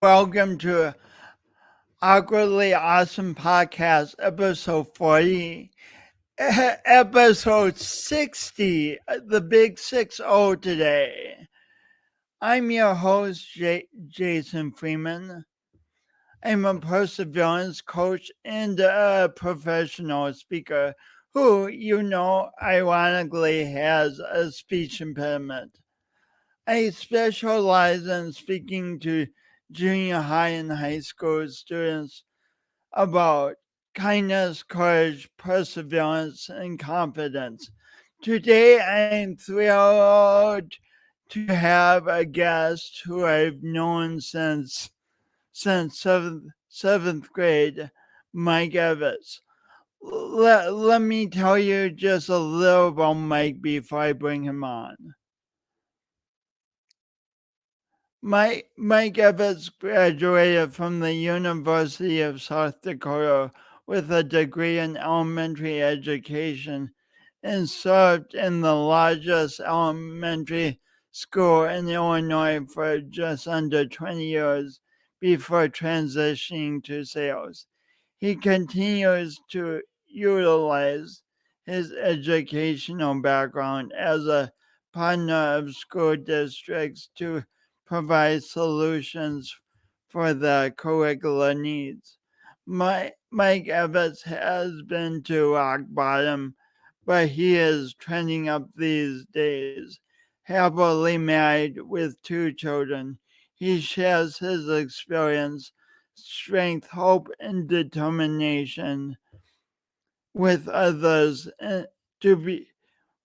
Welcome to Awkwardly Awesome Podcast, episode 40, episode 60, the big 6-0 today. I'm your host, Jason Freeman. I'm a perseverance coach and a professional speaker who, ironically has a speech impediment. I specialize in speaking to junior high and high school students about kindness, courage, perseverance, and confidence. Today, I'm thrilled to have a guest who I've known since seventh grade, Mike Evitts. Let me tell you just a little about Mike before I bring him on. Mike Evitts graduated from the University of South Dakota with a degree in elementary education and served in the largest elementary school in Illinois for just under 20 years before transitioning to sales. He continues to utilize his educational background as a partner of school districts to provide solutions for the curricular needs. Mike Evitts has been to rock bottom, but he is trending up these days. Happily married with 2 children, he shares his experience, strength, hope, and determination with others and to be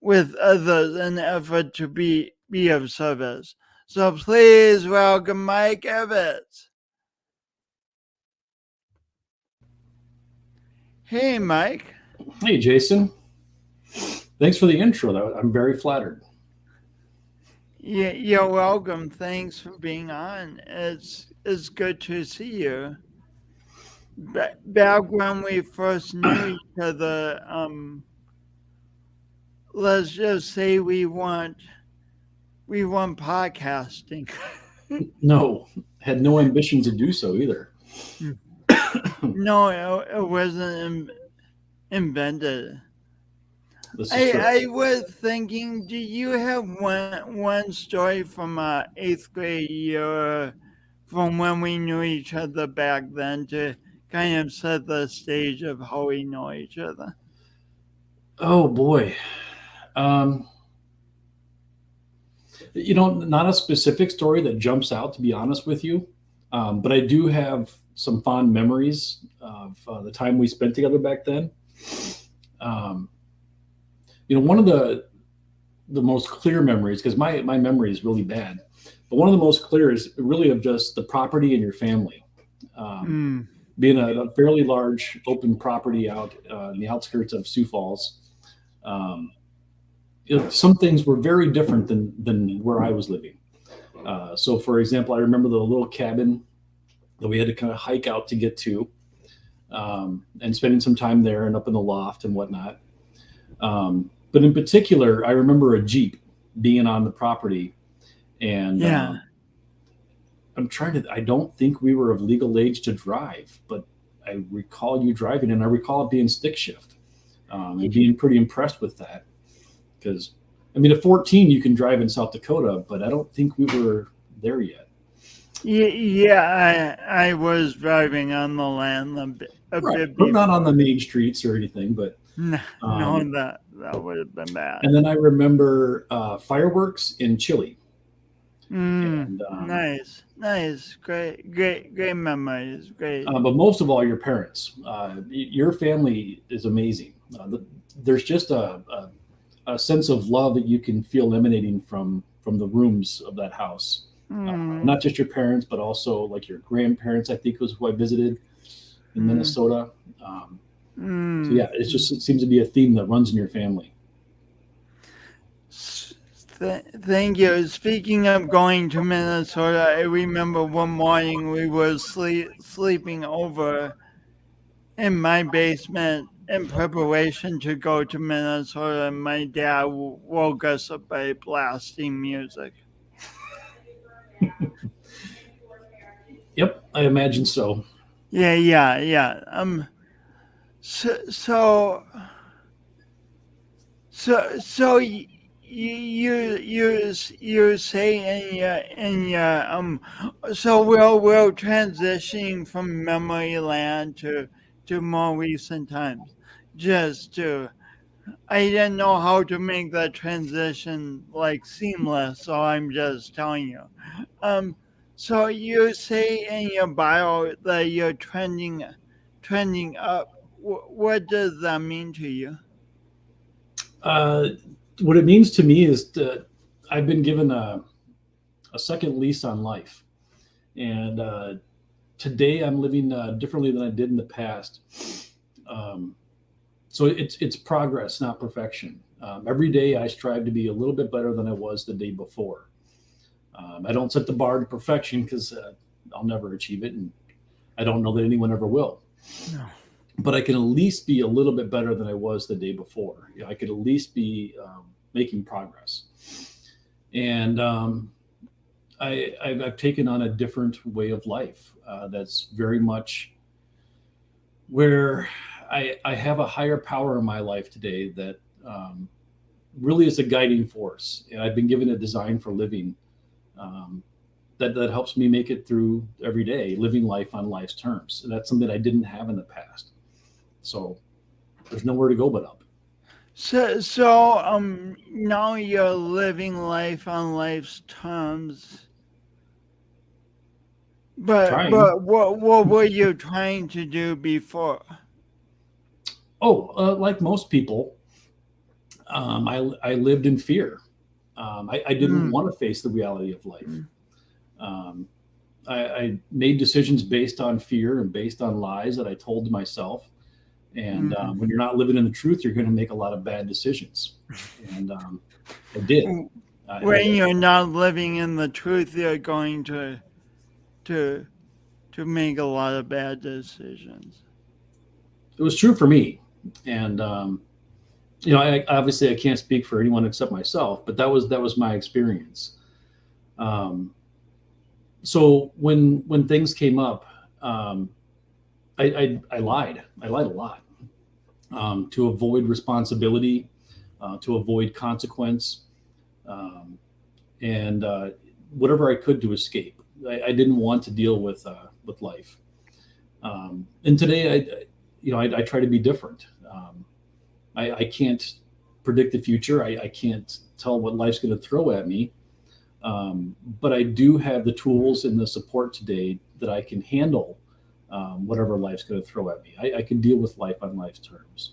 with others in an effort to be of service. So please welcome Mike Evitts. Hey, Mike. Hey, Jason. Thanks for the intro. I'm very flattered. Yeah, you're welcome. Thanks for being on. It's good to see you. Back when we first knew each other, let's just say we weren't podcasting. No, had no ambition to do so either. No, it wasn't invented. This is true. I was thinking, do you have one story from eighth grade year from when we knew each other back then to kind of set the stage of how we know each other? Oh boy. Um, not a specific story that jumps out, to be honest with you. But I do have some fond memories of the time we spent together back then. Um, one of the most clear memories, because my memory is really bad, but one of the most clear is really of just the property and your family. Being a fairly large open property out in the outskirts of Sioux Falls, some things were very different than where I was living. So, for example, I remember the little cabin that we had to kind of hike out to get to, and spending some time there and up in the loft and whatnot. But in particular, I remember a Jeep being on the property, and Yeah. I don't think we were of legal age to drive, but I recall you driving, and I recall it being stick shift, and being pretty impressed with that. Because, at 14, you can drive in South Dakota, but I don't think we were there yet. Yeah, I was driving on the land a bit But not before. on the main streets or anything, but No, that would have been bad. and then I remember fireworks in Chile. And Nice, great memories, great. but most of all, your parents. Your family is amazing. There's just a sense of love that you can feel emanating from the rooms of that house. Not just your parents, but also like your grandparents, I think was who I visited in Minnesota. So yeah, it seems to be a theme that runs in your family. Thank you. Speaking of going to Minnesota, I remember one morning we were sleeping over in my basement in preparation to go to Minnesota. My dad woke us up by blasting music. Yep, I imagine so. Yeah. So so you say in your so we'll transitioning from memory land to more recent times. Just to I didn't know how to make that transition like seamless, so I'm just telling you. Um, so you say in your bio that you're trending up. What does that mean to you? Uh, what it means to me is that I've been given a second lease on life, and today I'm living differently than I did in the past. Um, so it's progress, not perfection. Every day I strive to be a little bit better than I was the day before. I don't set the bar to perfection because I'll never achieve it, and I don't know that anyone ever will. No. But I can at least be a little bit better than I was the day before. You know, I could at least be making progress. And I've taken on a different way of life that's very much where I have a higher power in my life today that really is a guiding force. And I've been given a design for living um, that helps me make it through every day, living life on life's terms. And that's something I didn't have in the past. So there's nowhere to go but up. So now you're living life on life's terms. Trying. But what were you trying to do before? Oh, like most people, I lived in fear. I didn't Mm, want to face the reality of life. mm, Um, I made decisions based on fear and based on lies that I told to myself. And mm. when you're not living in the truth, you're going to make a lot of bad decisions. And I did. And When you're not living in the truth, you're going to to make a lot of bad decisions. it was true for me. And obviously I can't speak for anyone except myself, but that was my experience. Um, so when things came up, um, I lied. I lied a lot to avoid responsibility, to avoid consequence, um, and whatever I could to escape. I didn't want to deal with life. And today, I try to be different. I can't predict the future. I can't tell what life's going to throw at me. But I do have the tools and the support today that I can handle whatever life's going to throw at me. I can deal with life on life's terms.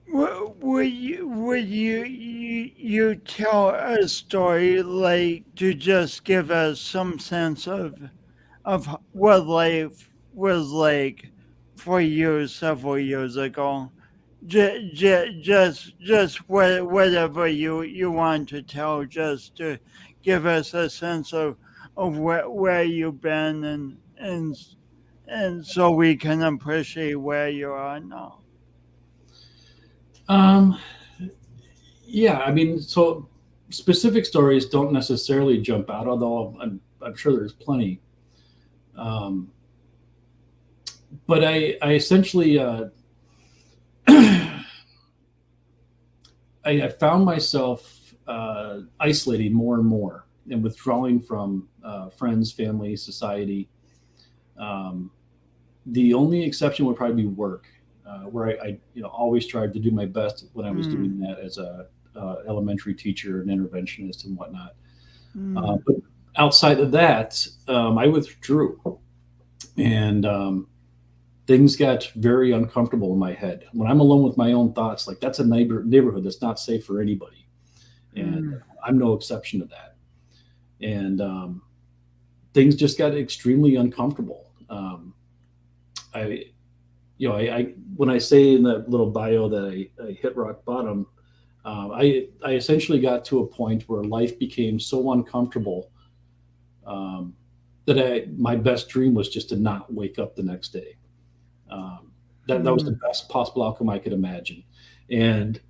Would you tell a story like to just give us some sense of what life was like for you several years ago? Just whatever you want to tell, just to give us a sense of where you've been and so we can appreciate where you are now. Um, yeah, I mean, so specific stories don't necessarily jump out, although I'm sure there's plenty. Um, but I essentially I found myself isolating more and more and withdrawing from friends, family, society. Um, the only exception would probably be work, where I always tried to do my best when I was Mm, doing that as a elementary teacher and interventionist and whatnot. mm, But outside of that, I withdrew, and things got very uncomfortable in my head. When I'm alone with my own thoughts, like that's a neighborhood that's not safe for anybody, and mm. I'm no exception to that. And things just got extremely uncomfortable. I, I when I say in that little bio that I hit rock bottom, I essentially got to a point where life became so uncomfortable um, that my best dream was just to not wake up the next day. Um, that was the Mm, best possible outcome I could imagine, and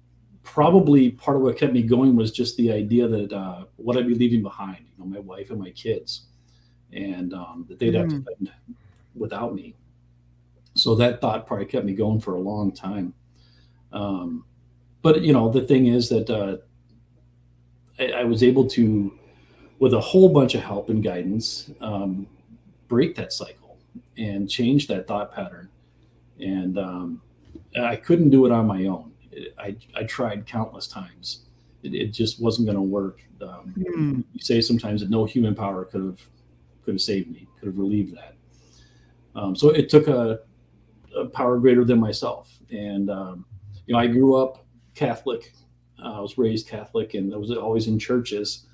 probably part of what kept me going was just the idea that what I'd be leaving behind, my wife and my kids. and that they'd have to spend without me. So that thought probably kept me going for a long time. But the thing is that I was able to, with a whole bunch of help and guidance, break that cycle and change that thought pattern. And I couldn't do it on my own. I tried countless times. It just wasn't going to work. You say sometimes that no human power could have saved me, could have relieved that. So it took a power greater than myself. And I grew up Catholic. I was raised Catholic, and I was always in churches.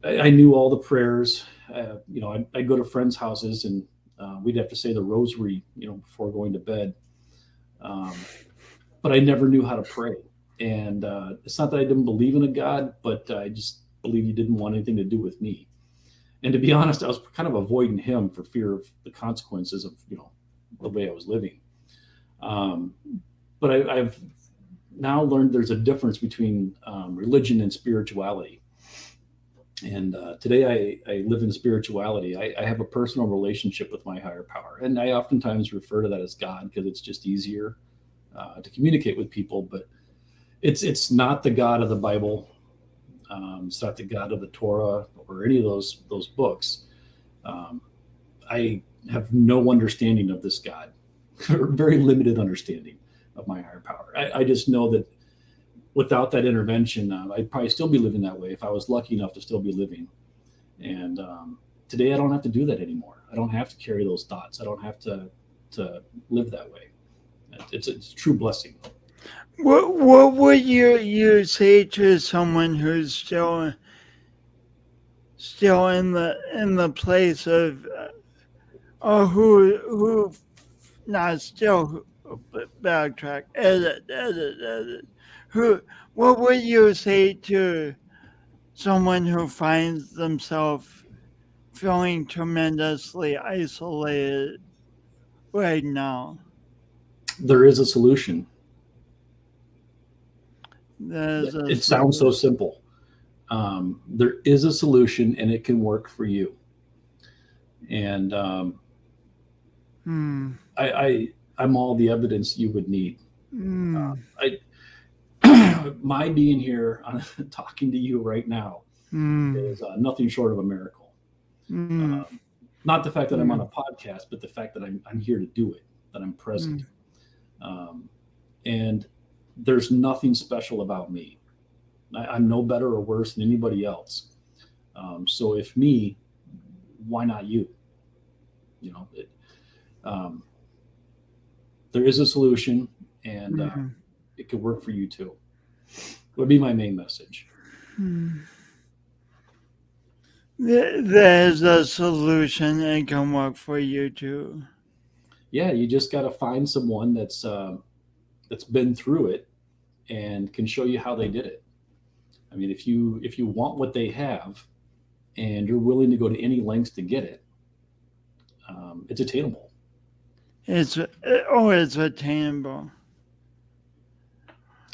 I knew all the prayers. I'd go to friends' houses, and we'd have to say the rosary, before going to bed. But I never knew how to pray. And it's not that I didn't believe in a God, but I just believed he didn't want anything to do with me. And to be honest, I was kind of avoiding him for fear of the consequences of, the way I was living. But I've now learned there's a difference between religion and spirituality. And today I live in spirituality. I have a personal relationship with my higher power. And I oftentimes refer to that as God because it's just easier to communicate with people. But it's not the God of the Bible. It's not the God of the Torah or any of those books. I have no understanding of this God, or very limited understanding of my higher power. I just know that without that intervention, I'd probably still be living that way if I was lucky enough to still be living. And today I don't have to do that anymore. I don't have to carry those thoughts. I don't have to live that way. It's a true blessing. What would you say to someone who's still in the place of who not still backtrack edit who what would you say to someone who finds themselves feeling tremendously isolated right now? There is a solution. It sounds so simple. There is a solution, and it can work for you. And I'm all the evidence you would need. My being here talking to you right now is nothing short of a miracle. Not the fact that I'm on a podcast, but the fact that I'm here to do it, that I'm present. And there's nothing special about me. I'm no better or worse than anybody else. So if me, why not you? There is a solution, and it could work for you too. Would be my main message. There's a solution, and it can work for you too. Yeah, you just got to find someone that's been through it and can show you how they did it. I mean, if you want what they have, and you're willing to go to any lengths to get it, it's attainable. It's attainable.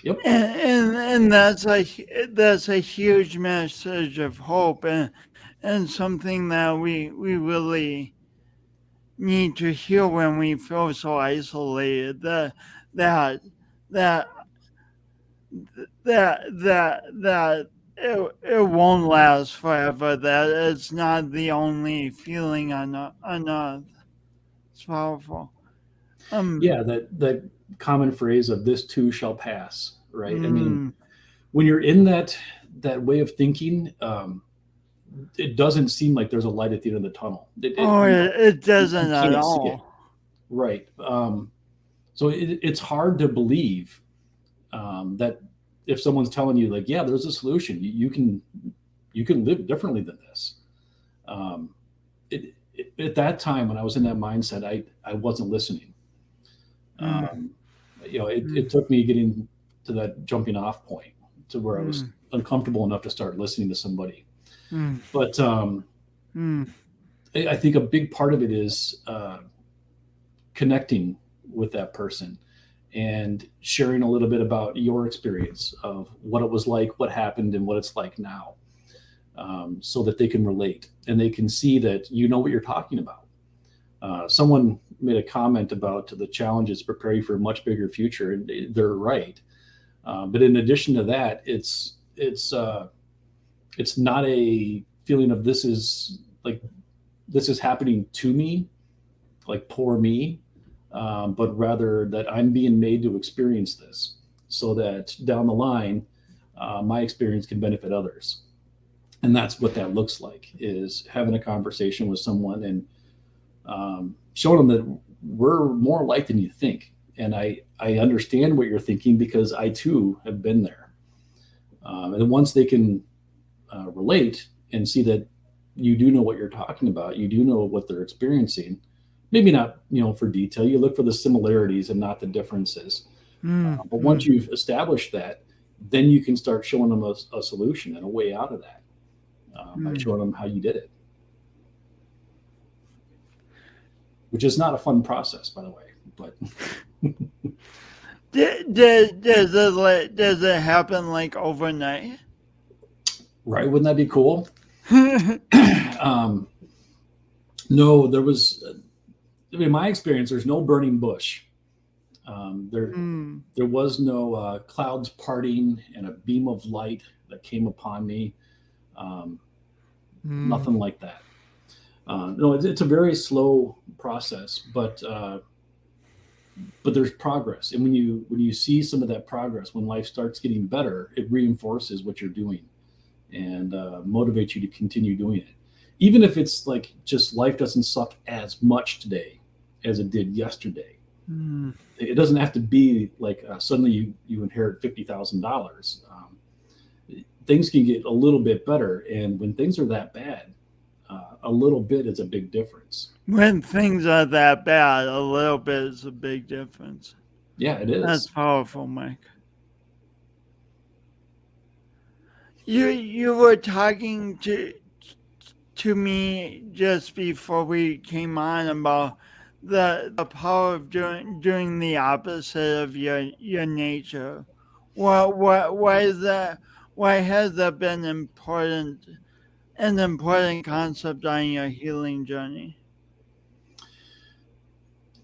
Yep. And that's a huge message of hope, and something that we really need to hear when we feel so isolated. That it won't last forever. That it's not the only feeling on earth. It's powerful. Yeah, that common phrase of "this too shall pass," right? I mean, when you're in that way of thinking, it doesn't seem like there's a light at the end of the tunnel. It doesn't at all. Right. So it's hard to believe that if someone's telling you, like, yeah, there's a solution, you can live differently than this. At that time, when I was in that mindset, I wasn't listening. It took me getting to that jumping off point to where I was uncomfortable enough to start listening to somebody. But I think a big part of it is connecting with that person and sharing a little bit about your experience of what it was like, what happened, and what it's like now. so that they can relate and they can see that you know what you're talking about. Someone made a comment about the challenges prepare you for a much bigger future, and they're right. But in addition to that, it's not a feeling of this is happening to me, like poor me, but rather that I'm being made to experience this, so that down the line, my experience can benefit others. And that's what that looks like, is having a conversation with someone and showing them that we're more alike than you think. And I understand what you're thinking because I too have been there. And once they can relate and see that you do know what you're talking about, you do know what they're experiencing, maybe not, for detail, you look for the similarities and not the differences. But once you've established that, then you can start showing them a solution and a way out of that by showing them how you did it. Which is not a fun process, by the way, but does it happen like overnight? Right? Wouldn't that be cool? No, there was, in my experience, there's no burning bush. There was no clouds parting and a beam of light that came upon me. Nothing like that. No, it's a very slow process, but there's progress. And when you see some of that progress, when life starts getting better, it reinforces what you're doing and motivates you to continue doing it. Even if it's like just life doesn't suck as much today as it did yesterday. It doesn't have to be like suddenly you inherit $50,000. Things can get a little bit better. And when things are that bad, a little bit is a big difference. When things are that bad, a little bit is a big difference. Yeah, it is. That's powerful, Mike. You were talking to me just before we came on about the power of doing the opposite of your nature. Why is that? Why has that been an important concept on your healing journey?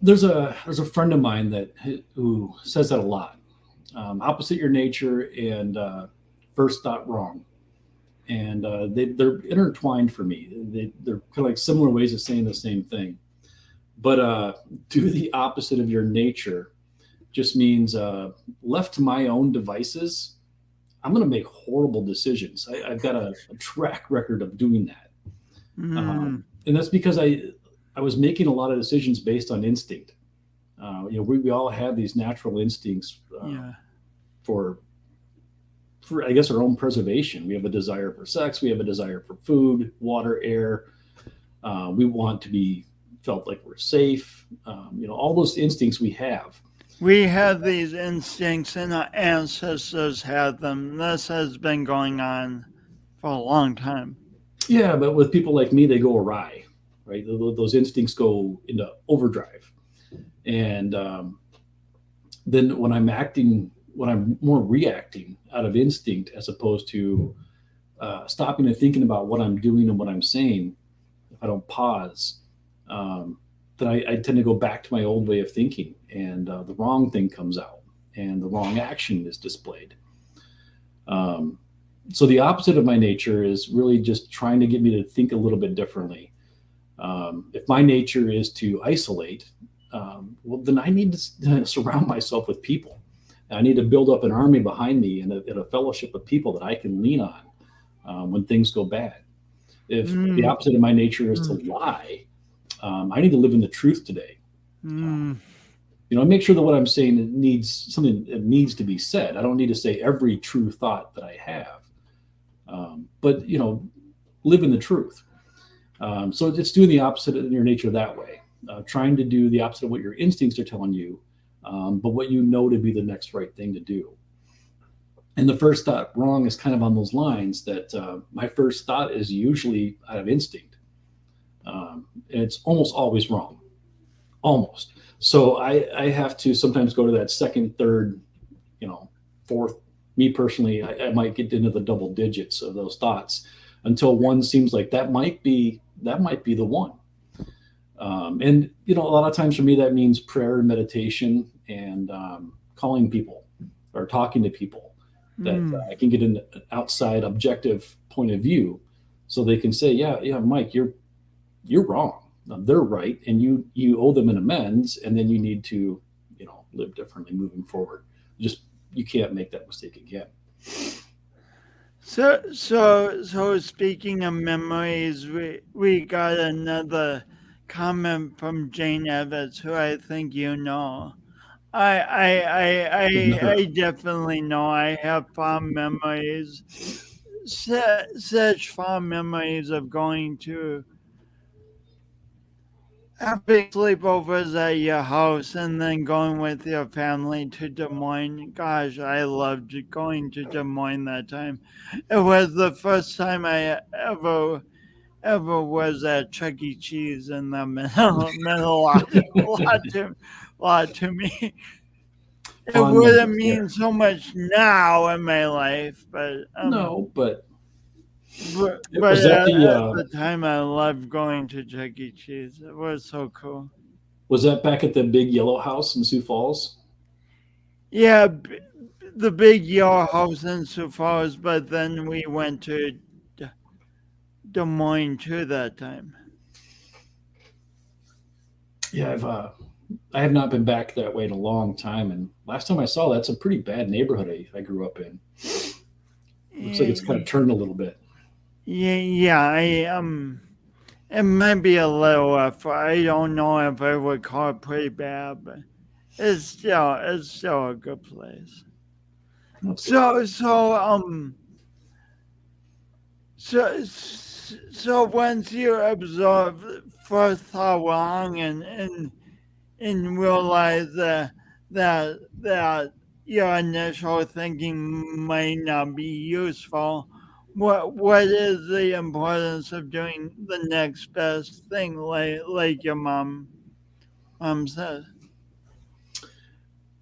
There's a friend of mine who says that a lot. Opposite your nature and first thought wrong, and they're intertwined for me. They're kind of like similar ways of saying the same thing. But do the opposite of your nature just means left to my own devices, I'm going to make horrible decisions. I've got a track record of doing that. And that's because I was making a lot of decisions based on instinct. We all have these natural instincts for I guess our own preservation. We have a desire for sex. We have a desire for food, water, air. We want to be felt like we're safe. All those instincts we have. We have these instincts and our ancestors had them. This has been going on for a long time. Yeah, but with people like me, they go awry, right? Those instincts go into overdrive. And then when I'm more reacting out of instinct as opposed to stopping and thinking about what I'm doing and what I'm saying, if I don't pause, then I tend to go back to my old way of thinking, and the wrong thing comes out and the wrong action is displayed. So the opposite of my nature is really just trying to get me to think a little bit differently. If my nature is to isolate, well, then I need to surround myself with people. I need to build up an army behind me and a fellowship of people that I can lean on when things go bad. If the opposite of my nature is to lie, I need to live in the truth today. I make sure that what I'm saying needs something that needs to be said. I don't need to say every true thought that I have, but live in the truth. So it's doing the opposite of your nature that way, trying to do the opposite of what your instincts are telling you, but what you know to be the next right thing to do. And the first thought wrong is kind of on those lines that my first thought is usually out of instinct. And it's almost always wrong, almost. So I have to sometimes go to that second, third, fourth. Me personally, I might get into the double digits of those thoughts until one seems like that might be the one. And a lot of times for me that means prayer and meditation and calling people or talking to people that I can get an outside objective point of view, so they can say, yeah, Mike, you're wrong. They're right, and you owe them an amends, and then you need to live differently moving forward. Just you can't make that mistake again. So speaking of memories, we got another comment from Jane Evitts, who I think you know. I definitely know. I have fond memories, such fond memories of going to having sleepovers at your house and then going with your family to Des Moines. Gosh, I loved going to Des Moines that time. It was the first time I ever was at Chuck E. Cheese, and that meant a lot to me. It Fond wouldn't memories mean there. so much now in my life, but No, but but was that at the time I loved going to Chuck E. Cheese. It was so cool. was that back at the big yellow house in Sioux Falls? Yeah, the big yellow house in Sioux Falls, but then we went to Des Moines too that time. Yeah, I have not been back that way in a long time, and last time I saw that's a pretty bad neighborhood I grew up in. Looks like it's kind of turned a little bit. Yeah, it might be a little rough. I don't know if I would call it pretty bad, but it's still a good place. That's good. So once you observe first how wrong and realize that your initial thinking might not be useful, what is the importance of doing the next best thing, like your mom said?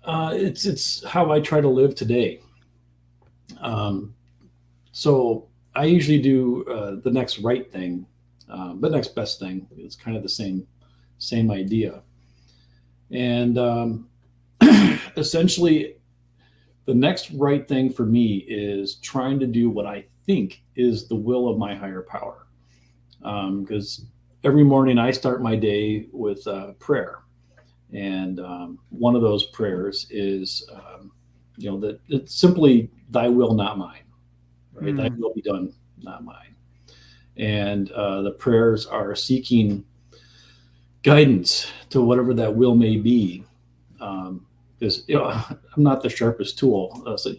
It's how I try to live today. Um, so I usually do the next right thing, the next best thing. It's kind of the same idea, and essentially, the next right thing for me is trying to do what I think is the will of my higher power. Because every morning I start my day with prayer, and one of those prayers is, that it's simply "Thy will, not mine." Right? Thy Hmm. will be done, not mine. And the prayers are seeking guidance to whatever that will may be. Because I'm not the sharpest tool, so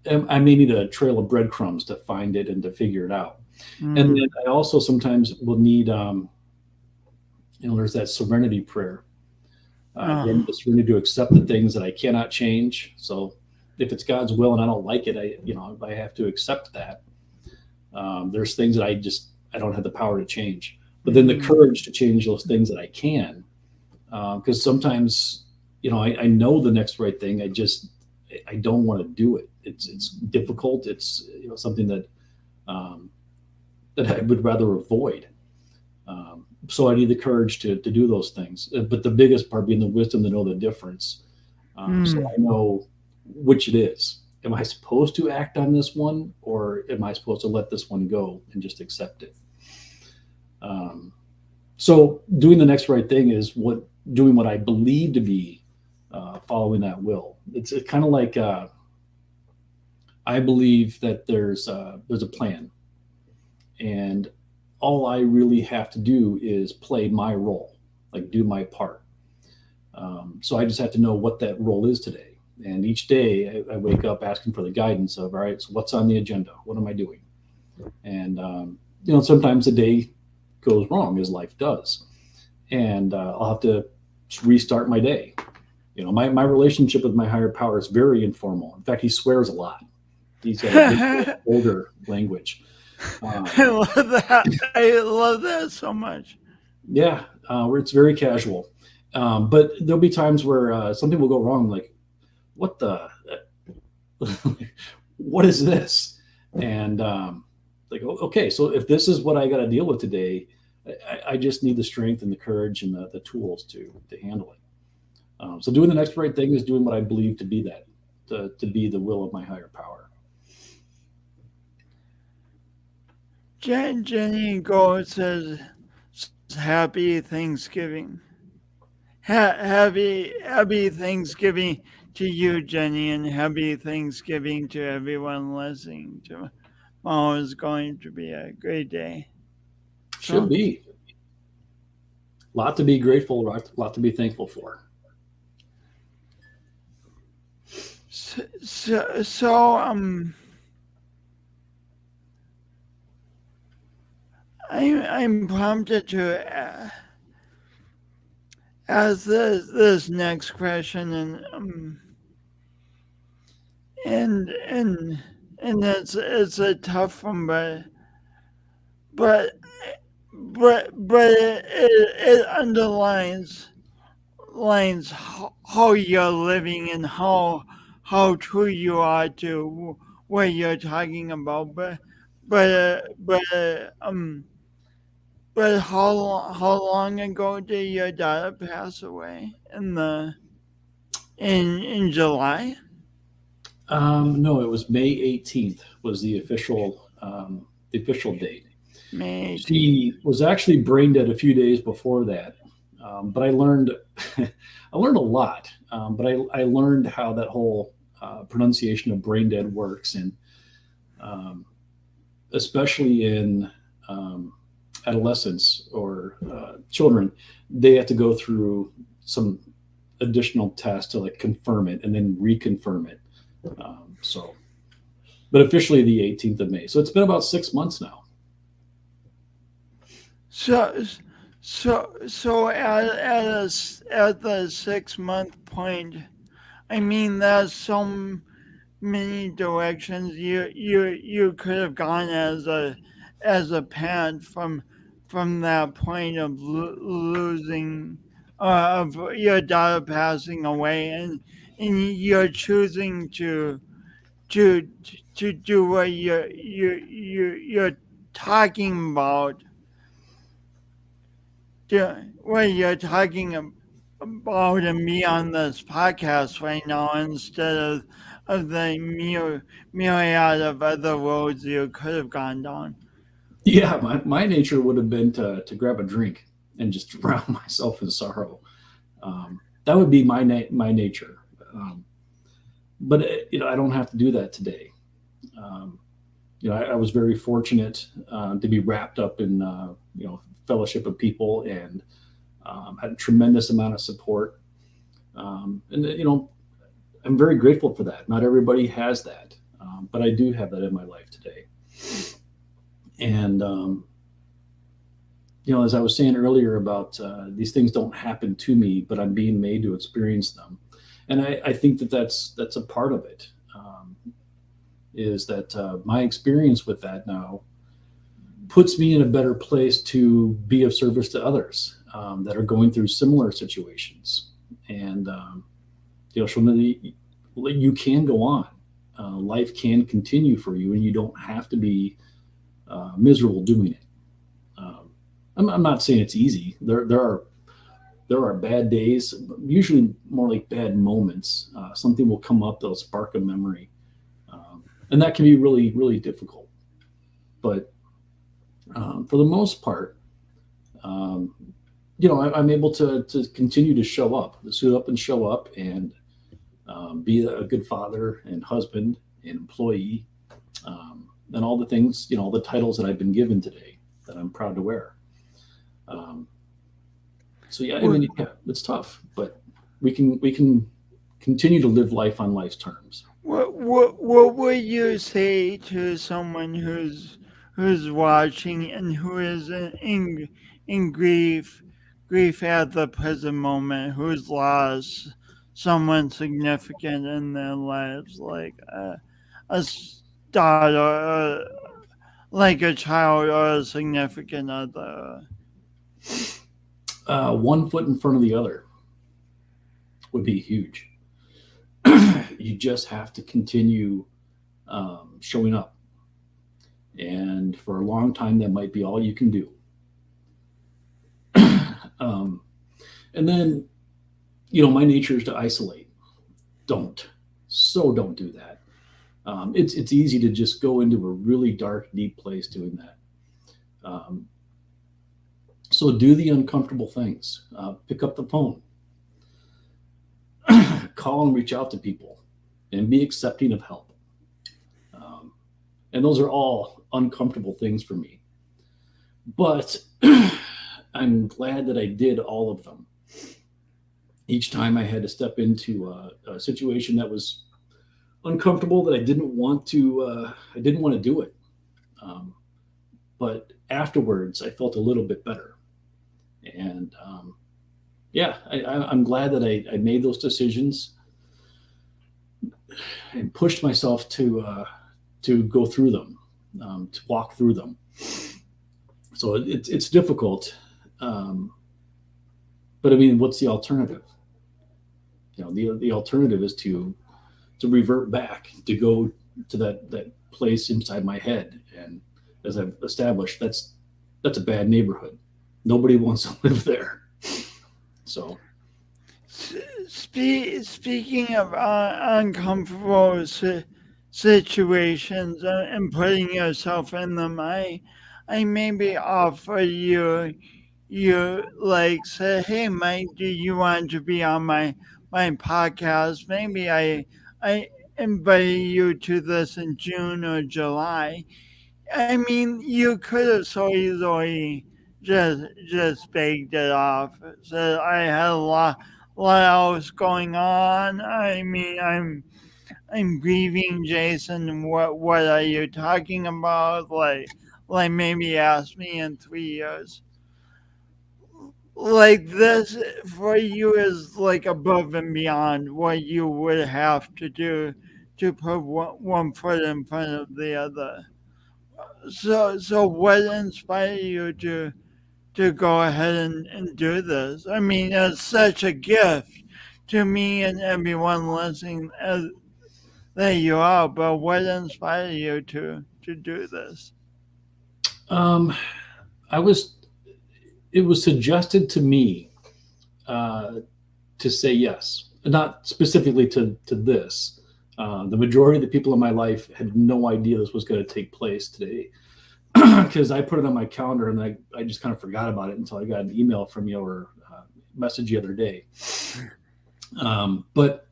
I may need a trail of breadcrumbs to find it and to figure it out. And Hmm. then I also sometimes will need, there's that serenity prayer. Where I need Oh. the serenity to accept the things that I cannot change. So if it's God's will and I don't like it, I have to accept that. There's things that I don't have the power to change, but then the Hmm. courage to change those things that I can. Because sometimes, I know the next right thing. I don't want to do it. It's difficult. It's something um, that I would rather avoid. So I need the courage to do those things. But the biggest part being the wisdom to know the difference. So Hmm. I know which it is. Am I supposed to act on this one, or am I supposed to let this one go and just accept it? Um, so doing the next right thing is doing what I believe to be following that will. It's kind of like I believe that there's a plan, and all I really have to do is play my role, like do my part. So I just have to know what that role is today. And each day I wake up asking for the guidance of, all right, so what's on the agenda? What am I doing? And, sometimes the day goes wrong as life does. And I'll have to restart my day. My relationship with my higher power is very informal. In fact, he swears a lot. He's got a very vulgar language. I love that. I love that so much. Yeah, where it's very casual. But there'll be times where something will go wrong, like, what the, what is this? And like, okay, so if this is what I got to deal with today, I just need the strength and the courage and the tools to handle it. So doing the next right thing is doing what I believe to be that, to be the will of my higher power. Jenny Gold says, "Happy Thanksgiving." Happy Thanksgiving to you, Jenny, and happy Thanksgiving to everyone listening. Tomorrow is going to be a great day. Should So, be a lot to be grateful, a lot to be thankful for. so I'm prompted to ask this next question, and it's a tough one, but but it underlines how you're living and how true you are to what you're talking about. But uh, but uh, um but how long ago did your daughter pass away? In July? No, it was May 18th was the official date. May 18th. She was actually brain dead a few days before that, but I learned I learned a lot. But I learned how that whole pronunciation of brain dead works, and um, especially in adolescents or children, they have to go through some additional tests to like confirm it and then reconfirm it. So, but officially the 18th of May. So it's been about 6 months now. So so at the 6 month point, I mean there's so many directions you could have gone as a parent from that point of losing of your daughter passing away, and you're choosing to to do what you're talking about, what you're talking about, and me on this podcast right now instead of the myriad of other roads you could have gone down. Yeah, my nature would have been to grab a drink and just drown myself in sorrow. That would be my nature. Um, but I don't have to do that today. Um, I was very fortunate to be wrapped up in fellowship of people, and had a tremendous amount of support. And I'm very grateful for that. Not everybody has that, but I do have that in my life today. And as I was saying earlier about these things don't happen to me, but I'm being made to experience them. And I think that's a part of it. Is that my experience with that now puts me in a better place to be of service to others that are going through similar situations. And you can go on. Life can continue for you, and you don't have to be miserable doing it. I'm not saying it's easy. There are bad days, usually more like bad moments. Something will come up that'll spark a memory, and that can be really, really difficult. But for the most part, um, I'm able to continue to show up, to suit up and show up, and be a good father and husband and employee, and all the things, all the titles that I've been given today that I'm proud to wear. Um, so yeah, I mean, yeah, it's tough, but we can continue to live life on life's terms. What would you say to someone who's watching and who is in grief at the present moment, who's lost someone significant in their lives, like a daughter, like a child, or a significant other? One foot in front of the other would be huge. You just have to continue showing up. And for a long time, that might be all you can do. um, and then, my nature is to isolate. Don't. So don't do that. It's easy to just go into a really dark, deep place doing that. Um, so do the uncomfortable things. Pick up the phone, call and reach out to people, and be accepting of help. Um, and those are all uncomfortable things for me. But I'm glad that I did all of them. Each time I had to step into a situation that was uncomfortable, that I didn't want to do it. Um, but afterwards, I felt a little bit better. And yeah, I'm glad that I made those decisions and pushed myself to go through them, to walk through them. So it's difficult, um, but I mean, what's the alternative? The alternative is to revert back, to go to that place inside my head, and as I've established, that's a bad neighborhood. Nobody wants to live there. So Speaking of uncomfortable situations and putting yourself in them, I maybe offer you like say, hey Mike, do you want to be on my podcast? Maybe I invite you to this in June or July. I mean, you could have so easily just baked it off. Said I had lot else going on. I mean, I'm grieving, Jason. What are you talking about? Like maybe ask me in 3 years. Like this for you is like above and beyond what you would have to do to put one foot in front of the other. So what inspired you to go ahead and do this? I mean, it's such a gift to me and everyone listening as, that you are, but what inspired you to do this? um, I was it was suggested to me uh, to say yes, not specifically to this. The majority of the people in my life had no idea this was going to take place today, because I put it on my calendar and I just kind of forgot about it until I got an email from you or message the other day. But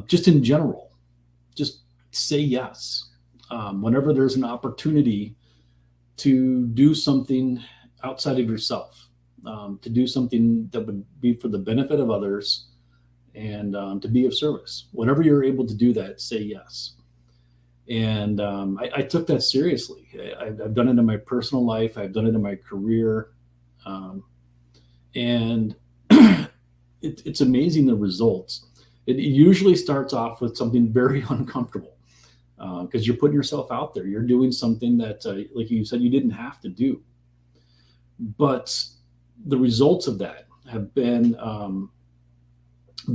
just in general, just say yes. Whenever there's an opportunity to do something outside of yourself, to do something that would be for the benefit of others, and to be of service. Whenever you're able to do that, say yes. And I took that seriously. I've done it in my personal life, I've done it in my career. Um, and it's amazing the results. It usually starts off with something very uncomfortable, because you're putting yourself out there. You're doing something that, like you said, you didn't have to do. But the results of that have been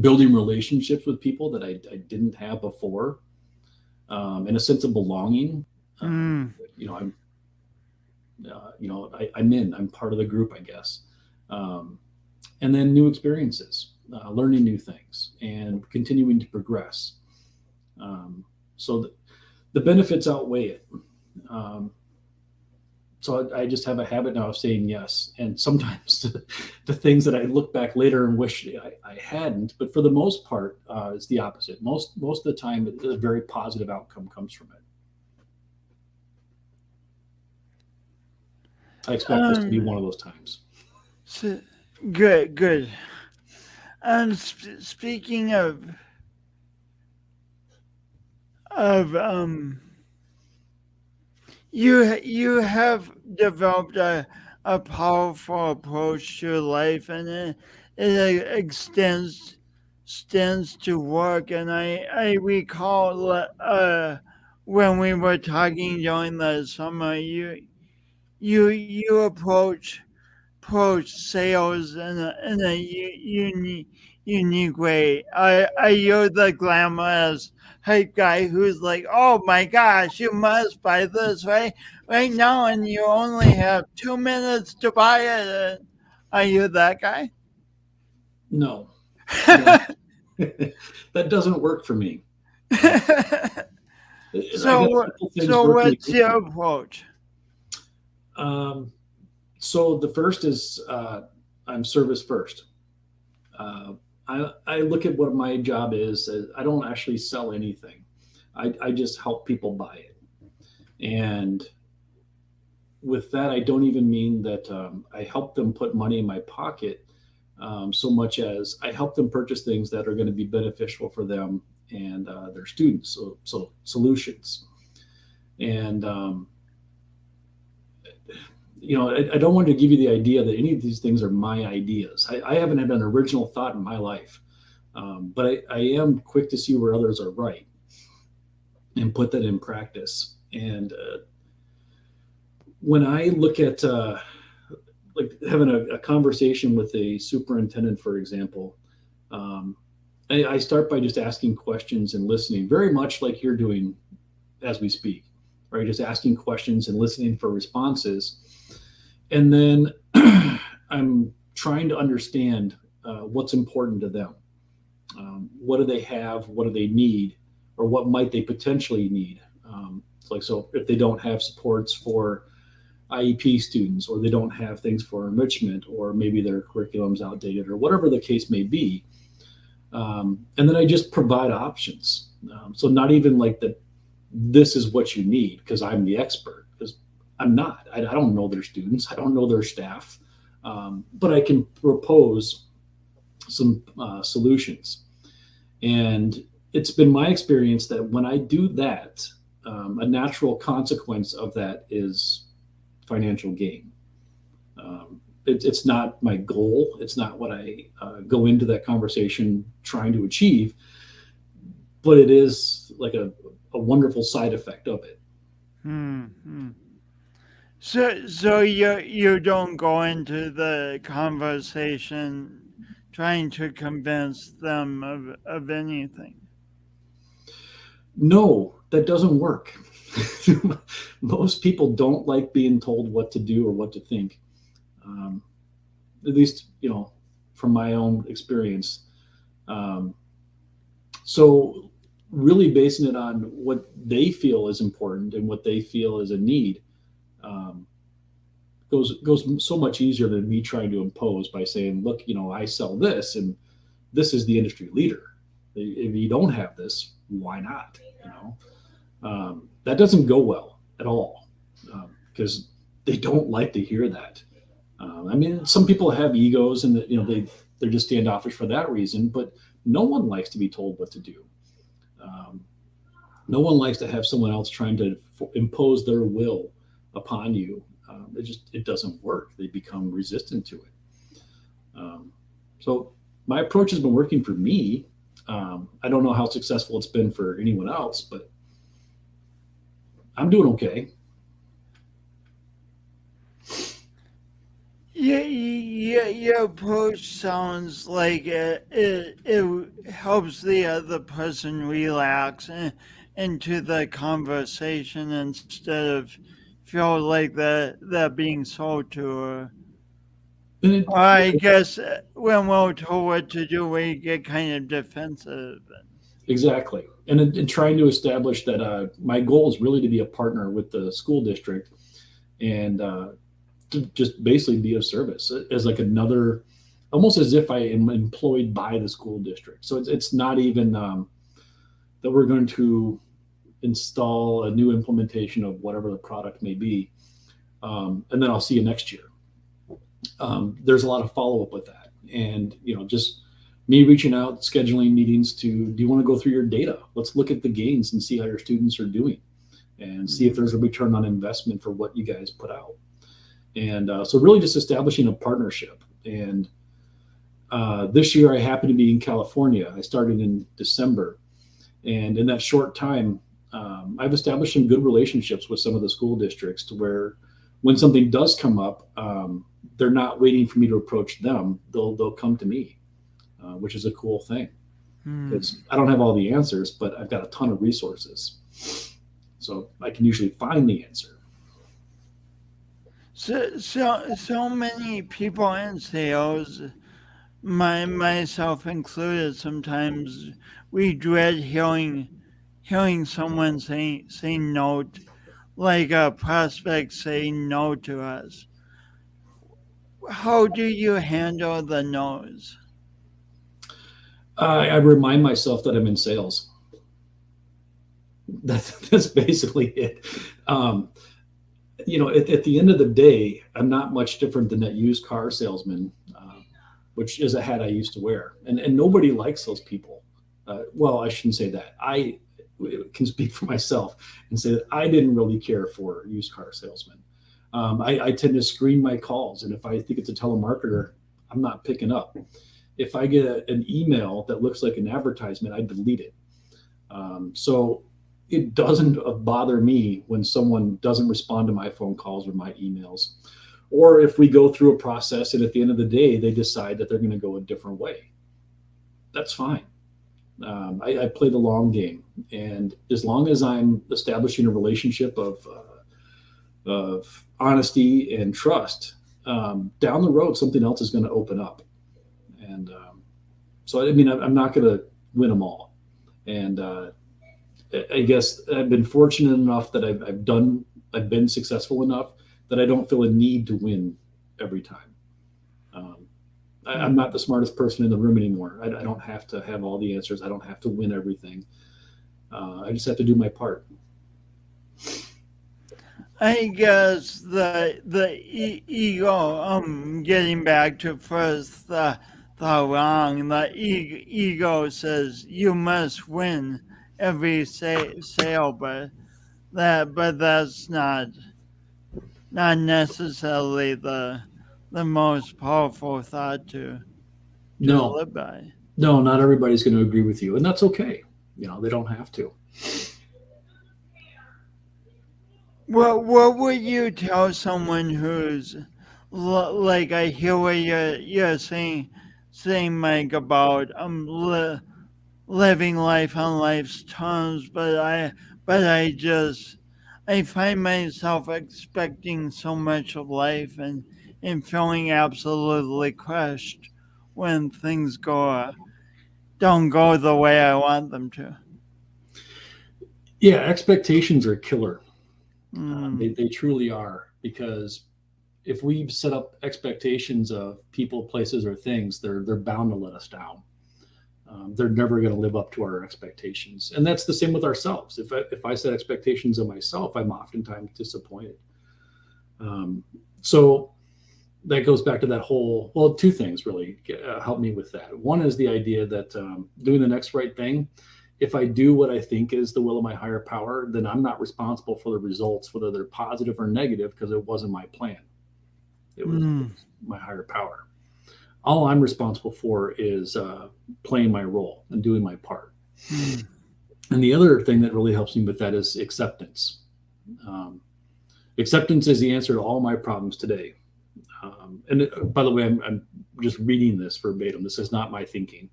building relationships with people that I didn't have before, and a sense of belonging. Mm. I'm, I'm part of the group, I guess. Um, and then new experiences, learning new things, and continuing to progress. So the benefits outweigh it. Um, so I just have a habit now of saying yes, and sometimes to things that I look back later and wish I hadn't. But for the most part, it's the opposite. Most of the time, a very positive outcome comes from it. I expect this to be Um, one of those times. so, good. And speaking of you have developed a powerful approach to life, and it extends to work. And I recall when we were talking during the summer, you approach sales in a unique unique way. You're the glamorous hype guy who's like, oh my gosh, you must buy this right now, and you only have 2 minutes to buy it. Are you that guy? No, that that doesn't work for me. I got a couple things so working what's against your me. approach? So the first is I'm service first. Uh, I look at what my job is. I don't actually sell anything. I just help people buy it. And with that, I don't even mean that I help them put money in my pocket so much as I help them purchase things that are going to be beneficial for them and their students. So solutions. And I don't want to give you the idea that any of these things are my ideas. I haven't had an original thought in my life, but I am quick to see where others are right and put that in practice. And when I look at like having a conversation with a superintendent, for example, um, I start by just asking questions and listening, very much like you're doing as we speak, right? Just asking questions and listening for responses. And then I'm trying to understand what's important to them. What do they have? What do they need? Or what might they potentially need? So if they don't have supports for IEP students, or they don't have things for enrichment, or maybe their curriculum's outdated, or whatever the case may be. And then I just provide options. So not even like that, this is what you need because I'm the expert, because I'm not. I don't know their students. I don't know their staff. But I can propose some solutions. And it's been my experience that when I do that, a natural consequence of that is financial gain. It's not my goal. It's not what I go into that conversation trying to achieve, but it is like a wonderful side effect of it. Hmm. So you don't go into the conversation trying to convince them of anything. No, that doesn't work. Most people don't like being told what to do or what to think. Um, at least, from my own experience. Um, so, really basing it on what they feel is important and what they feel is a need um, goes so much easier than me trying to impose by saying, "Look, I sell this, and this is the industry leader. If you don't have this, why not?" That doesn't go well at all because they don't like to hear that. I mean, some people have egos, and they're just standoffish for that reason. But no one likes to be told what to do. Um, no one likes to have someone else trying to impose their will upon you. It doesn't work. They become resistant to it. So my approach has been working for me. I don't know how successful it's been for anyone else, but I'm doing okay. Your approach sounds like it helps the other person relax into the conversation instead of feel like they're being sold to. And Or I guess when we're told what to do, we get kind of defensive. exactly. And trying to establish that my goal is really to be a partner with the school district and to just basically be of service as like another, almost as if I am employed by the school district. So it's not even that we're going to install a new implementation of whatever the product may be, and then I'll see you next year. There's a lot of follow up with that, and just me reaching out, scheduling meetings to, do you want to go through your data? Let's look at the gains and see how your students are doing, and see if there's a return on investment for what you guys put out. And so really just establishing a partnership. And this year I happened to be in California. I started in December. And in that short time, I've established some good relationships with some of the school districts to where when something does come up, they're not waiting for me to approach them. They'll come to me. which is a cool thing Hmm. because I don't have all the answers, but I've got a ton of resources. So I can usually find the answer. So many people in sales, myself included, sometimes we dread hearing someone saying no, like a prospect saying no to us. How do you handle the no's? I remind myself that I'm in sales. That's basically it. Um, at the end of the day, I'm not much different than that used car salesman, which is a hat I used to wear. And nobody likes those people. Well, I shouldn't say that. I can speak for myself and say that I didn't really care for used car salesmen. I tend to screen my calls. And if I think it's a telemarketer, I'm not picking up. If I get an email that looks like an advertisement, I delete it. So it doesn't bother me when someone doesn't respond to my phone calls or my emails. Or if we go through a process and at the end of the day, they decide that they're going to go a different way. That's fine. I play the long game. And as long as I'm establishing a relationship of honesty and trust, down the road, something else is going to open up. And so, I mean, I'm not going to win them all. And I guess I've been fortunate enough that I've been successful enough that I don't feel a need to win every time. Um, I'm not the smartest person in the room anymore. I don't have to have all the answers. I don't have to win everything. I just have to do my part. I guess the ego. Getting back to first the wrong. The ego says you must win every sale, but that's not necessarily the most powerful thought to No, live by. no, not everybody's going to agree with you, and that's okay. They don't have to. What would you tell someone who's like, I hear what you're saying, Mike, about living life on life's terms, but I find myself expecting so much of life and feeling absolutely crushed when things don't go the way I want them to. Yeah, expectations are killer. Mm, They truly are because if we set up expectations of people, places, or things, they're bound to let us down. They're never going to live up to our expectations, and that's the same with ourselves. If I set expectations of myself, I'm oftentimes disappointed. Um, so that goes back to that whole, well, two things really help me with that. One is the idea that doing the next right thing. If I do what I think is the will of my higher power, then I'm not responsible for the results, whether they're positive or negative, because it wasn't my plan. It mm, was my higher power. All I'm responsible for is playing my role and doing my part. mm, And the other thing that really helps me with that is acceptance. Um, Acceptance is the answer to all my problems today. By the way, I'm just reading this verbatim. This is not my thinking.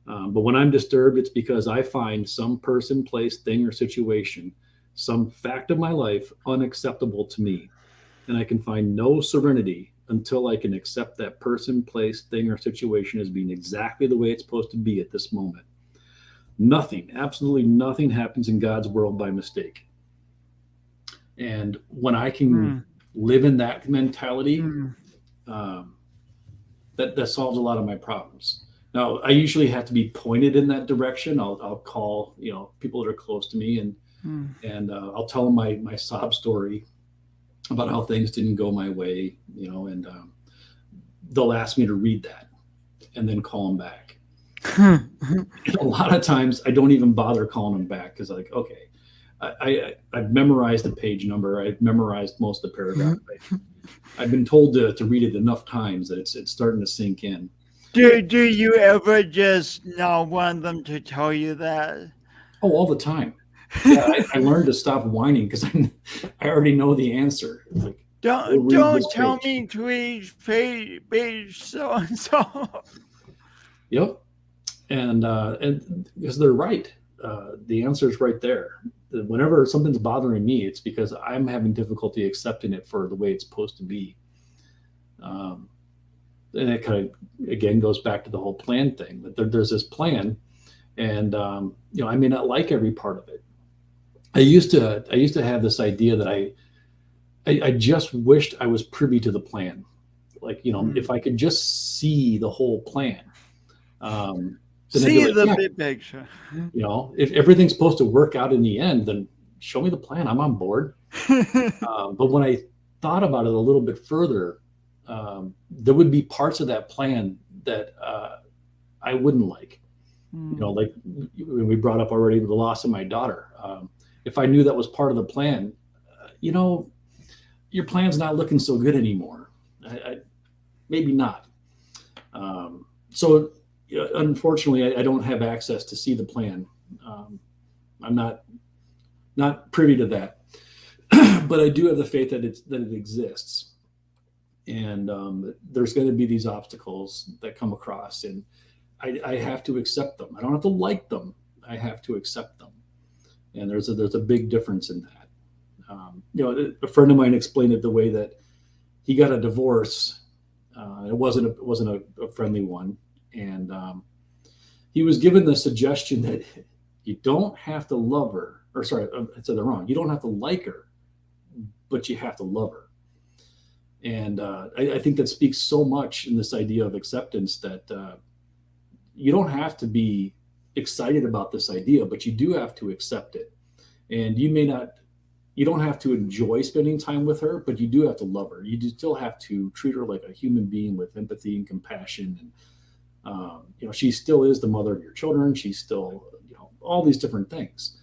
But when I'm disturbed, it's because I find some person, place, thing, or situation, some fact of my life unacceptable to me. And I can find no serenity until I can accept that person, place, thing, or situation as being exactly the way it's supposed to be at this moment. Nothing, absolutely nothing happens in God's world by mistake. And when I can mm, live in that mentality, mm, um, that solves a lot of my problems. Now, I usually have to be pointed in that direction. I'll call people that are close to me mm. and I'll tell them my sob story about how things didn't go my way, and they'll ask me to read that and then call them back. And a lot of times I don't even bother calling them back because like, okay, I've memorized the page number. I've memorized most of the paragraph. I've been told to read it enough times that it's starting to sink in. Do you ever just not want them to tell you that? Oh, all the time. Yeah, I learned to stop whining because I already know the answer. Like, go read this Don't tell page. me to each page so and so. Yep. And because they're right, the answer is right there. Whenever something's bothering me, it's because I'm having difficulty accepting it for the way it's supposed to be. Um, and it kind of again goes back to the whole plan thing. That there's this plan, and I may not like every part of it. I used to have this idea that I just wished I was privy to the plan. Like, if I could just see the whole plan, um, then I'd be See like, the yeah, big picture. if everything's supposed to work out in the end, then show me the plan. I'm on board. But when I thought about it a little bit further, there would be parts of that plan that I wouldn't like. Like we brought up already the loss of my daughter. If I knew that was part of the plan, your plan's not looking so good anymore. Maybe not. So unfortunately, I don't have access to see the plan. I'm not privy to that, but I do have the faith that it exists, and there's going to be these obstacles that come across, and I have to accept them. I don't have to like them. I have to accept them, and there's a big difference in that. A friend of mine explained it the way that he got a divorce. It wasn't a friendly one, and he was given the suggestion that you don't have to love her, or sorry, I said that wrong. You don't have to like her, but you have to love her. And I think that speaks so much in this idea of acceptance that you don't have to be excited about this idea, but you do have to accept it. And you don't have to enjoy spending time with her, but you do have to love her. You do still have to treat her like a human being with empathy and compassion. And, she still is the mother of your children. She's still, all these different things.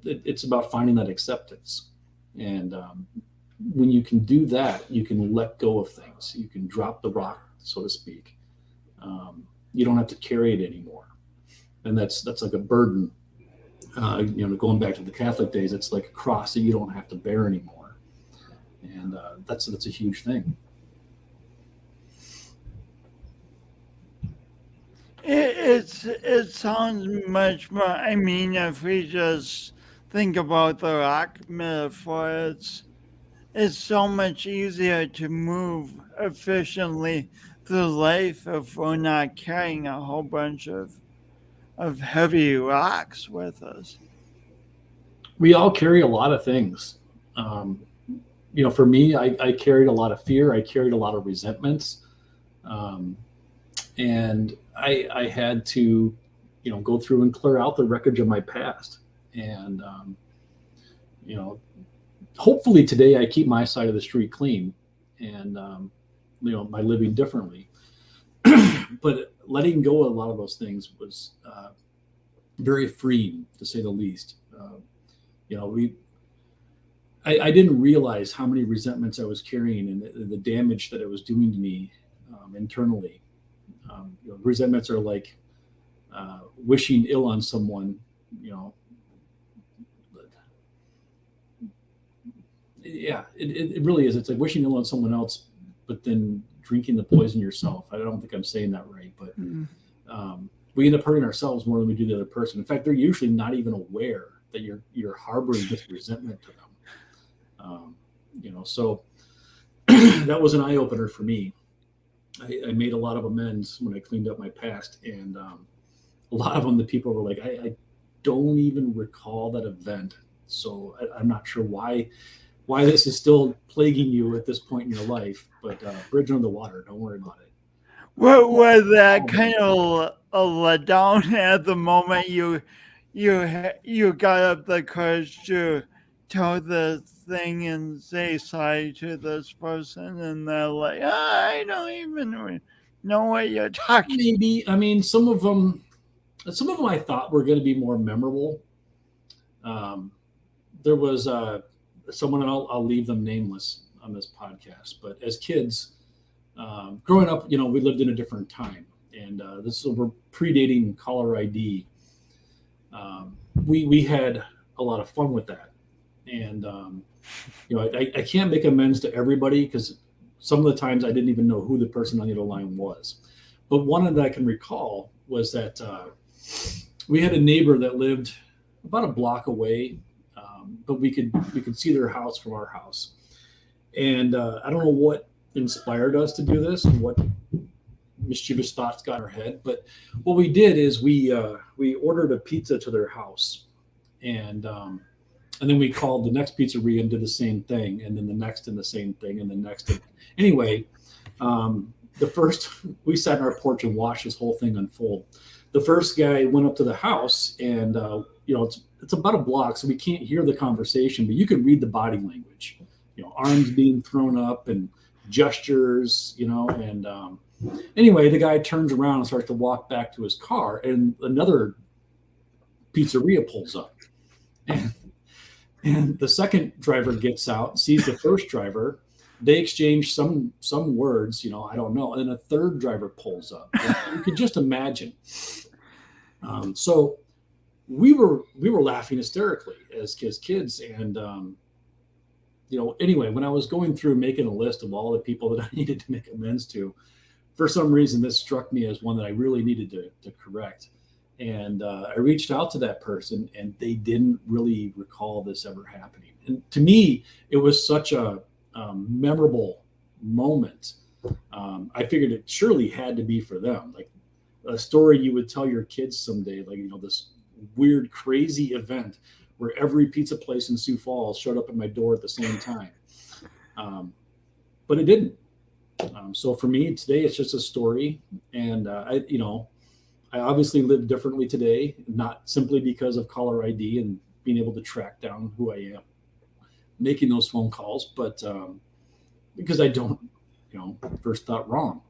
It's about finding that acceptance. And when you can do that, you can let go of things. You can drop the rock, so to speak. You don't have to carry it anymore. And that's like a burden. Going back to the Catholic days, it's like a cross that you don't have to bear anymore. And that's a huge thing. It sounds much more. I mean, if we just think about the rock metaphor, it's so much easier to move efficiently through life if we're not carrying a whole bunch of heavy rocks with us. We all carry a lot of things. For me, I carried a lot of fear. I carried a lot of resentments. And I had to, go through and clear out the wreckage of my past. And, hopefully today I keep my side of the street clean and, by living differently. But letting go of a lot of those things was very freeing, to say the least. I didn't realize how many resentments I was carrying and the damage that it was doing to me internally. Resentments are like wishing ill on someone. It really is. It's like wishing ill on someone else, but then drinking the poison yourself. I don't think I'm saying that right, but we end up hurting ourselves more than we do the other person. In fact, they're usually not even aware that you're harboring this resentment to them. So that was an eye opener for me. I made a lot of amends when I cleaned up my past, and a lot of them, the people were like, I don't even recall that event, so I'm not sure why this is still plaguing you at this point in your life. But bridge under the water, don't worry about it. Was that kind of a letdown at the moment you got up the courage to tell the thing and say sorry to this person, and they're like, I don't even know what you're talking. Maybe. I mean, some of them I thought were going to be more memorable. There was someone, and I'll leave them nameless on this podcast, but as kids, growing up, we lived in a different time, and we're predating caller ID. We had a lot of fun with that. And, I can't make amends to everybody because some of the times I didn't even know who the person on the other line was. But one that I can recall was that we had a neighbor that lived about a block away, but we could see their house from our house. And I don't know what inspired us to do this, and what mischievous thoughts got in our head. But what we did is we ordered a pizza to their house, and then we called the next pizzeria and did the same thing, and then the next and the same thing, and the next. Anyway, the first we sat on our porch and watched this whole thing unfold. The first guy went up to the house, and it's about a block, so we can't hear the conversation, but you can read the body language. Arms being thrown up and gestures. And anyway, the guy turns around and starts to walk back to his car, and another pizzeria pulls up, and the second driver gets out, sees the first driver. They exchange some words, I don't know. And then a third driver pulls up. And you could just imagine. So we were laughing hysterically as kids. And anyway, when I was going through making a list of all the people that I needed to make amends to, for some reason this struck me as one that I really needed to correct. And I reached out to that person, and they didn't really recall this ever happening. And to me, it was such a memorable moment. I figured it surely had to be for them, like a story you would tell your kids someday, like this weird, crazy event where every pizza place in Sioux Falls showed up at my door at the same time. But it didn't. So for me today, it's just a story, and I obviously live differently today, not simply because of caller ID and being able to track down who I am, making those phone calls, but because I don't, first thought wrong.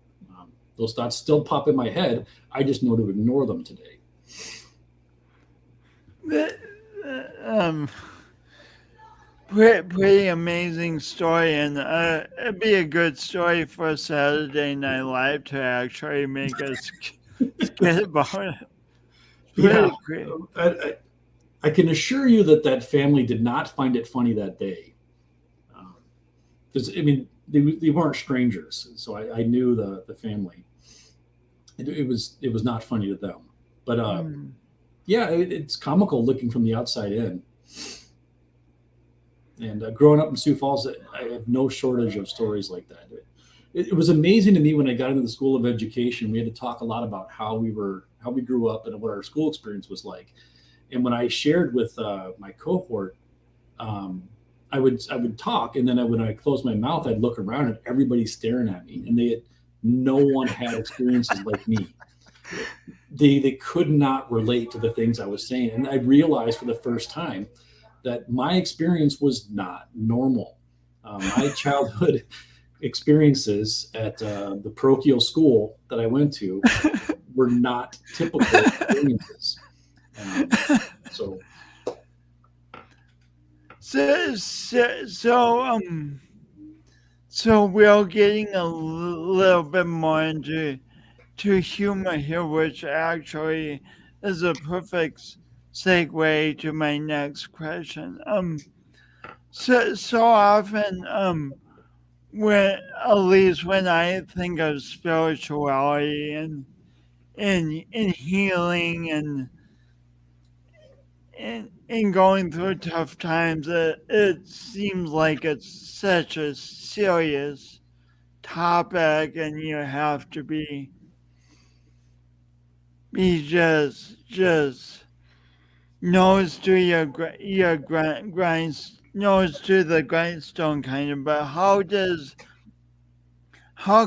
Those thoughts still pop in my head. I just know to ignore them today. Pretty amazing story, and it'd be a good story for Saturday Night Live to actually make us skit about it. Yeah, I can assure you that family did not find it funny that day. Because they weren't strangers, so I knew the family. It was not funny to them, but yeah, it's comical looking from the outside in. And growing up in Sioux Falls, I have no shortage of stories like that. It was amazing to me when I got into the School of Education. We had to talk a lot about how we grew up and what our school experience was like. And when I shared with my cohort, I would talk, and then when I closed my mouth, I'd look around and everybody's staring at me, and no one had experiences like me. They could not relate to the things I was saying, and I realized for the first time that my experience was not normal. My childhood experiences at the parochial school that I went to were not typical experiences. So we're getting a little bit more into humor here, which actually is a perfect segue to my next question. So often, at least when I think of spirituality and healing and going through tough times, it seems like it's such a serious topic, and you have to be just nose to your grind, nose to the grindstone kind of. But how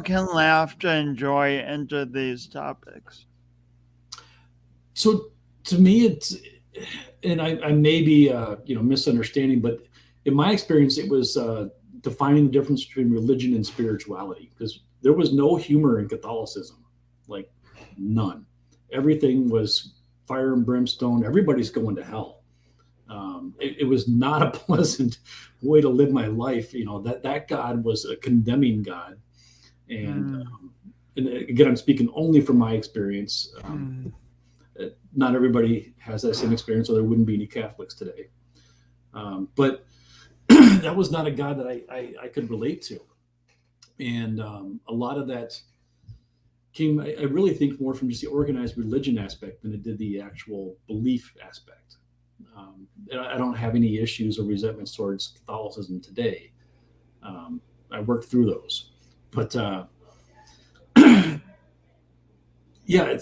can laughter and joy enter these topics? So to me, it's, and I may be misunderstanding, but in my experience, it was defining the difference between religion and spirituality, because there was no humor in Catholicism, like none. Everything was fire and brimstone. Everybody's going to hell. It was not a pleasant way to live my life. That God was a condemning God, and again, I'm speaking only from my experience. Not everybody has that same experience, or there wouldn't be any Catholics today. But that was not a God that I could relate to. And a lot of that I really think, more from just the organized religion aspect than it did the actual belief aspect. I don't have any issues or resentments towards Catholicism today. I worked through those, but yeah,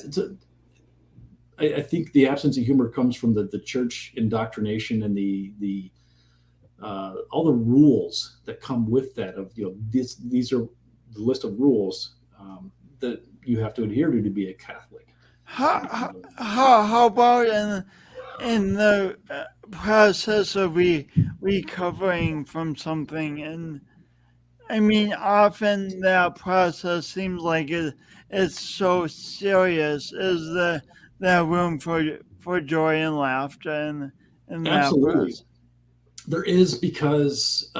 I think the absence of humor comes from the church indoctrination and the all the rules that come with that. Of these are the list of rules that you have to adhere to be a Catholic. How about in the process of recovering from something? And I mean, often that process seems like it's so serious. Is there room for joy and laughter in that Absolutely, process? there is, because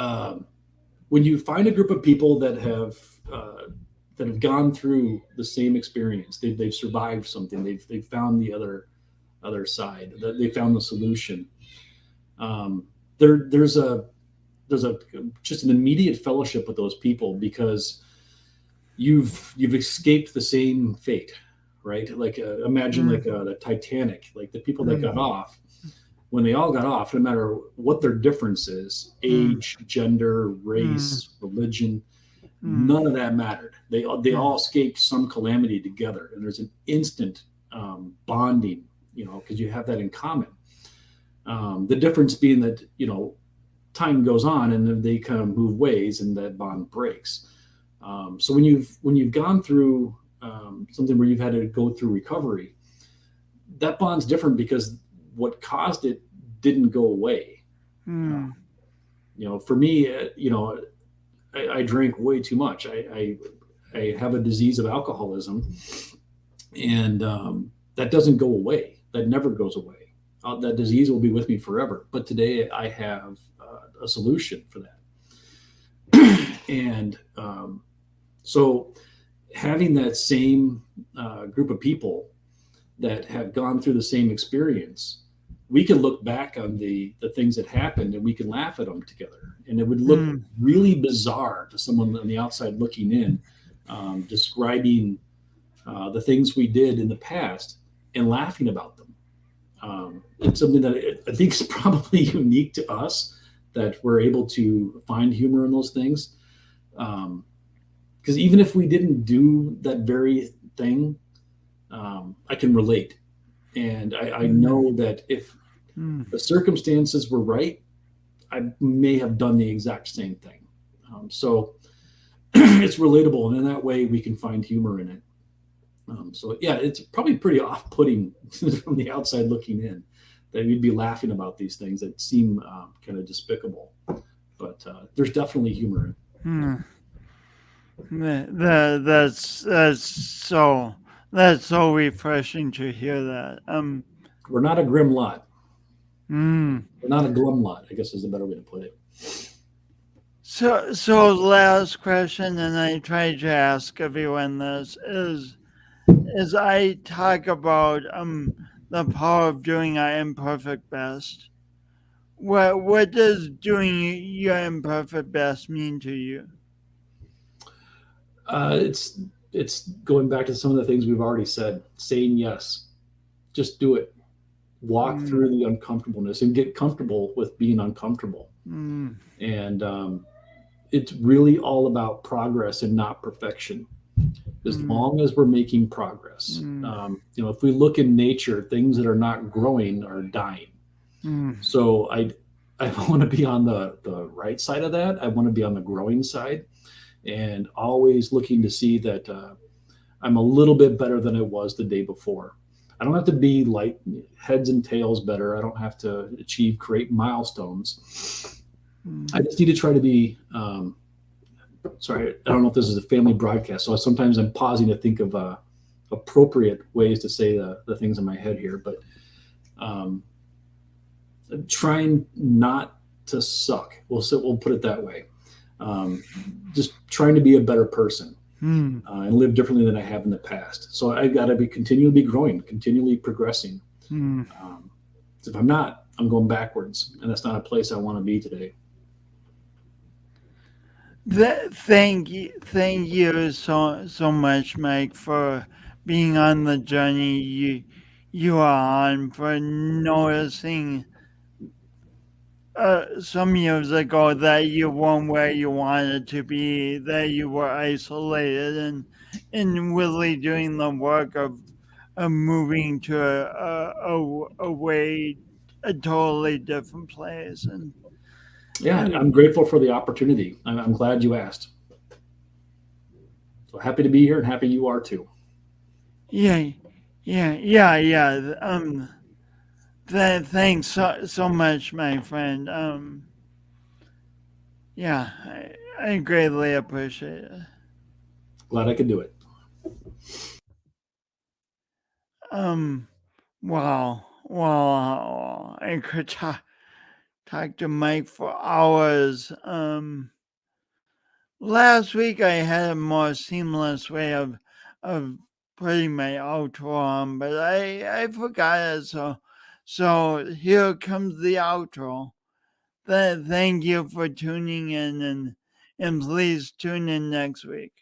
when you find a group of people that have gone through the same experience, they've survived something, they've found the other side, they found the solution. There's a just an immediate fellowship with those people, because you've escaped the same fate, right? Like imagine like Mm, the Titanic, like the people that got mm, off, when they all got off, no matter what their difference is, mm, age, gender, mm, race, religion, mm, none of that mattered. They mm, all escaped some calamity together, and there's an instant bonding, because you have that in common. The difference being that time goes on, and then they kind of move ways, and that bond breaks. So when you've gone through something where you've had to go through recovery, that bond's different, because what caused it didn't go away. Uh, mm, for me, I drank way too much. I have a disease of alcoholism, and that doesn't go away. That never goes away. That disease will be with me forever. But today I have a solution for that. And so having that same group of people that have gone through the same experience, we can look back on the things that happened, and we can laugh at them together. And it would look mm, really bizarre to someone on the outside looking in, describing the things we did in the past and laughing about them. It's something that I think is probably unique to us, that we're able to find humor in those things. Because even if we didn't do that very thing, I can relate. And I mm, know that if mm. the circumstances were right, I may have done the exact same thing. So it's relatable, and in that way, we can find humor in it. So yeah, it's probably pretty off-putting from the outside looking in, that we'd be laughing about these things that seem kind of despicable, but there's definitely humor in it. Mm. That's so refreshing to hear that. We're not a grim lot. Mm. We're not a glum lot, I guess is a better way to put it. So last question, and I try to ask everyone this is I talk about the power of doing our imperfect best. What does doing your imperfect best mean to you? It's going back to some of the things we've already said. Saying yes, just do it. Walk Mm, through the uncomfortableness and get comfortable with being uncomfortable. mm, And it's really all about progress and not perfection. As mm, long as we're making progress, mm, if we look in nature, things that are not growing are dying. mm, So I want to be on the right side of that. I want to be on the growing side, and always looking to see that I'm a little bit better than I was the day before. I don't have to be like heads and tails better. I don't have to achieve great milestones. mm. I just need to try to be. Sorry, I don't know if this is a family broadcast, so sometimes I'm pausing to think of appropriate ways to say the things in my head here. But um, trying not to suck. We'll put it that way. Um, just trying to be a better person Mm, and live differently than I have in the past. So I got to be continually growing, continually progressing. mm. Um, if I'm not, I'm going backwards, and that's not a place I want to be today. Thank you so much, Mike, for being on the journey you are on, for noticing some years ago that you weren't where you wanted to be, that you were isolated, and really doing the work of moving to a way, a totally different place. Yeah, And I'm grateful for the opportunity. I'm glad you asked. So happy to be here and happy you are too. yeah, yeah. Thanks so much, my friend. Yeah, I greatly appreciate it. Glad I could do it. Um, wow. I could talk to Mike for hours. Last week I had a more seamless way of putting my outro on, but I forgot it. So here comes the outro. Thank you for tuning in, and please tune in next week.